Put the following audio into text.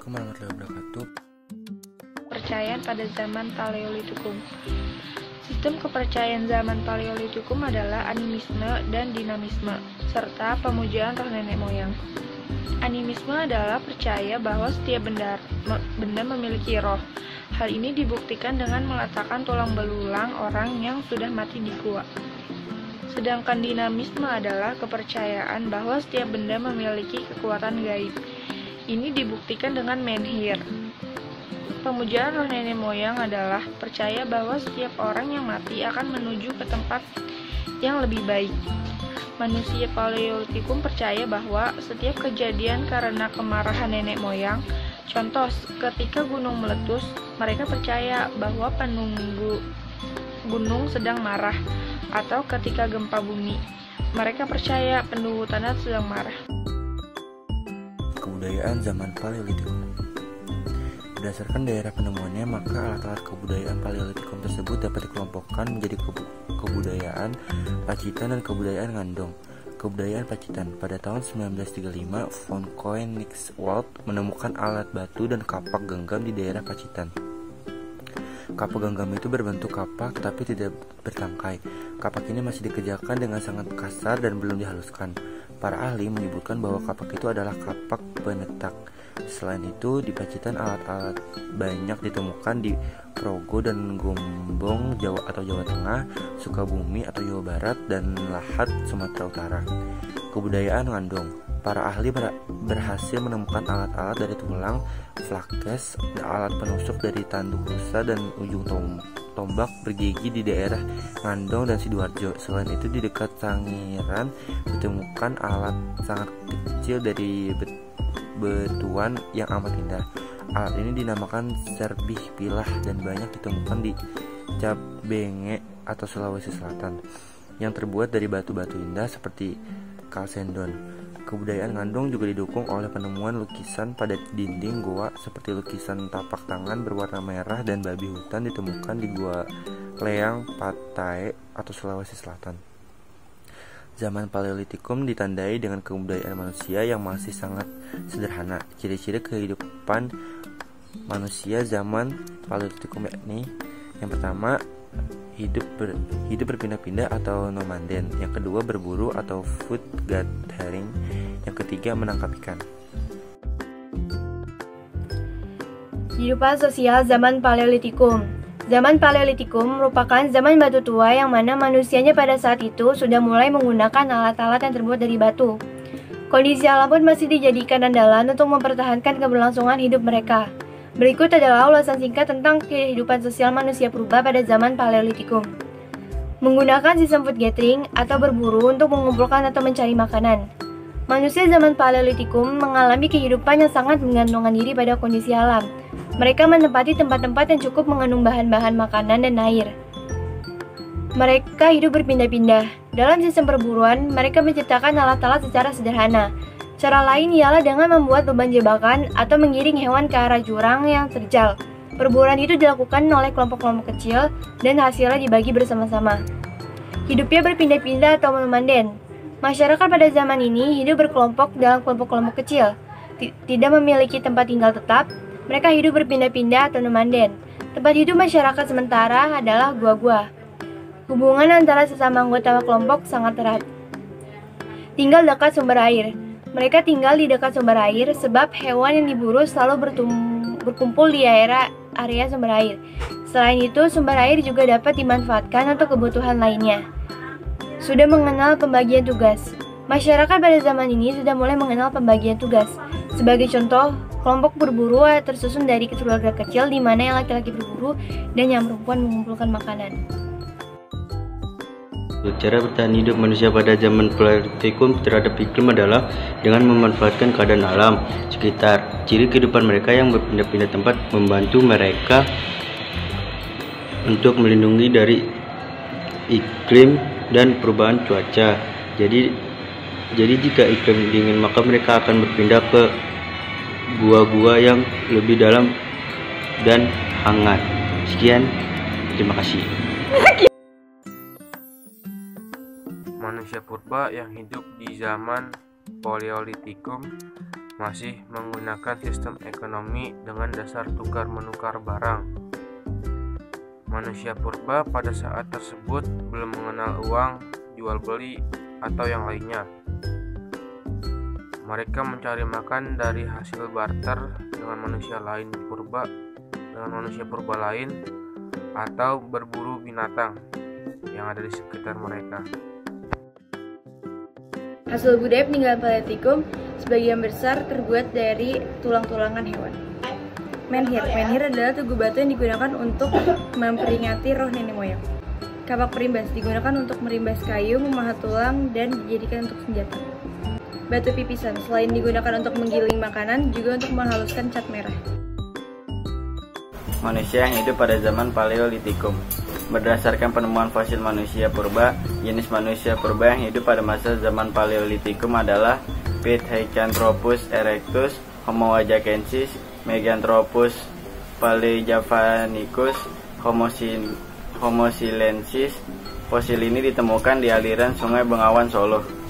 Assalamualaikum warahmatullahi wabarakatuh. Kepercayaan pada zaman Paleolitikum. Sistem kepercayaan zaman Paleolitikum adalah animisme dan dinamisme, serta pemujaan roh nenek moyang. Animisme adalah percaya bahwa setiap benda memiliki roh. Hal ini dibuktikan dengan meletakkan tulang belulang orang yang sudah mati di gua. Sedangkan dinamisme adalah kepercayaan bahwa setiap benda memiliki kekuatan gaib. Ini dibuktikan dengan menhir. Pemujaan roh nenek moyang adalah percaya bahwa setiap orang yang mati akan menuju ke tempat yang lebih baik. Manusia Paleolitikum percaya bahwa setiap kejadian karena kemarahan nenek moyang, contoh ketika gunung meletus, mereka percaya bahwa penunggu gunung sedang marah, atau ketika gempa bumi, mereka percaya penunggu tanah sedang marah. Kebudayaan zaman Paleolitikum. Berdasarkan daerah penemuannya, maka alat-alat kebudayaan Paleolitikum tersebut dapat dikelompokkan menjadi kebudayaan Pacitan dan kebudayaan Ngandong. Kebudayaan Pacitan. Pada tahun 1935, von Koenigswald menemukan alat batu dan kapak genggam di daerah Pacitan. Kapak genggam itu berbentuk kapak tapi tidak bertangkai. Kapak ini masih dikerjakan dengan sangat kasar dan belum dihaluskan. Para ahli menyebutkan bahwa kapak itu adalah kapak penetak. Selain itu, di Pacitan alat-alat banyak ditemukan di Progo dan Gombong, Jawa atau Jawa Tengah, Sukabumi atau Jawa Barat, dan Lahat, Sumatera Utara. Kebudayaan Ngandong. Para ahli berhasil menemukan alat-alat dari tulang, flakes, alat penusuk dari tanduk rusa, dan ujung tombak bergigi di daerah Ngandong dan Sidoarjo. Selain itu, di dekat Sangiran ditemukan alat sangat kecil dari batuan yang amat indah. Alat ini dinamakan serbih pilah dan banyak ditemukan di Cabenge atau Sulawesi Selatan, yang terbuat dari batu-batu indah seperti kalsedon. Kebudayaan Ngandong juga didukung oleh penemuan lukisan pada dinding goa seperti lukisan tapak tangan berwarna merah dan babi hutan ditemukan di Gua Leang, Patae atau Sulawesi Selatan. Zaman Paleolitikum ditandai dengan kebudayaan manusia yang masih sangat sederhana. Ciri-ciri kehidupan manusia zaman Paleolitikum yakni: yang pertama, hidup berpindah-pindah atau nomaden. Yang kedua, berburu atau food gathering. Yang ketiga, menangkap ikan. Kehidupan sosial zaman Paleolitikum. Zaman Paleolitikum merupakan zaman batu tua yang mana manusianya pada saat itu sudah mulai menggunakan alat-alat yang terbuat dari batu. Kondisi alam pun masih dijadikan andalan untuk mempertahankan keberlangsungan hidup mereka. Berikut adalah ulasan singkat tentang kehidupan sosial manusia purba pada zaman Paleolitikum. Menggunakan sistem food gathering atau berburu untuk mengumpulkan atau mencari makanan. Manusia zaman Paleolitikum mengalami kehidupan yang sangat menggantungkan diri pada kondisi alam. Mereka menempati tempat-tempat yang cukup mengandung bahan-bahan makanan dan air. Mereka hidup berpindah-pindah. Dalam sistem perburuan, mereka menciptakan alat-alat secara sederhana. Cara lain ialah dengan membuat beban jebakan atau menggiring hewan ke arah jurang yang terjal. Perburuan itu dilakukan oleh kelompok-kelompok kecil dan hasilnya dibagi bersama-sama. Hidupnya berpindah-pindah atau nomaden. Masyarakat pada zaman ini hidup berkelompok dalam kelompok-kelompok kecil. Tidak memiliki tempat tinggal tetap, mereka hidup berpindah-pindah atau nomaden. Tempat hidup masyarakat sementara adalah gua-gua. Hubungan antara sesama anggota kelompok sangat erat. Tinggal dekat sumber air. Mereka tinggal di dekat sumber air sebab hewan yang diburu selalu berkumpul di area sumber air. Selain itu, sumber air juga dapat dimanfaatkan untuk kebutuhan lainnya. Sudah mengenal pembagian tugas. Masyarakat pada zaman ini sudah mulai mengenal pembagian tugas. Sebagai contoh, kelompok berburu tersusun dari keluarga kecil di mana yang laki-laki berburu dan yang perempuan mengumpulkan makanan. Cara bertahan hidup manusia pada zaman Paleolitikum terhadap iklim adalah dengan memanfaatkan keadaan alam sekitar. Ciri kehidupan mereka yang berpindah-pindah tempat membantu mereka untuk melindungi dari iklim dan perubahan cuaca. Jadi jika iklim dingin, maka mereka akan berpindah ke gua-gua yang lebih dalam dan hangat. Sekian, terima kasih. Manusia purba yang hidup di zaman Paleolitikum masih menggunakan sistem ekonomi dengan dasar tukar-menukar barang. Manusia purba pada saat tersebut belum mengenal uang, jual beli, atau yang lainnya. Mereka mencari makan dari hasil barter dengan manusia purba lain, atau berburu binatang yang ada di sekitar mereka. Hasil budaya peninggalan Paleolitikum sebagian besar terbuat dari tulang-tulangan hewan. Menhir adalah tugu batu yang digunakan untuk memperingati roh nenek moyang. Kapak perimbas digunakan untuk merimbas kayu, memahat tulang, dan dijadikan untuk senjata. Batu pipisan selain digunakan untuk menggiling makanan, juga untuk menghaluskan cat merah. Manusia yang hidup pada zaman Paleolitikum. Berdasarkan penemuan fosil manusia purba, jenis manusia purba yang hidup pada masa zaman Paleolitikum adalah Pithecanthropus erectus, Homo wajakensis, Meganthropus palejavanicus, Homo silensis. Fosil ini ditemukan di aliran Sungai Bengawan Solo.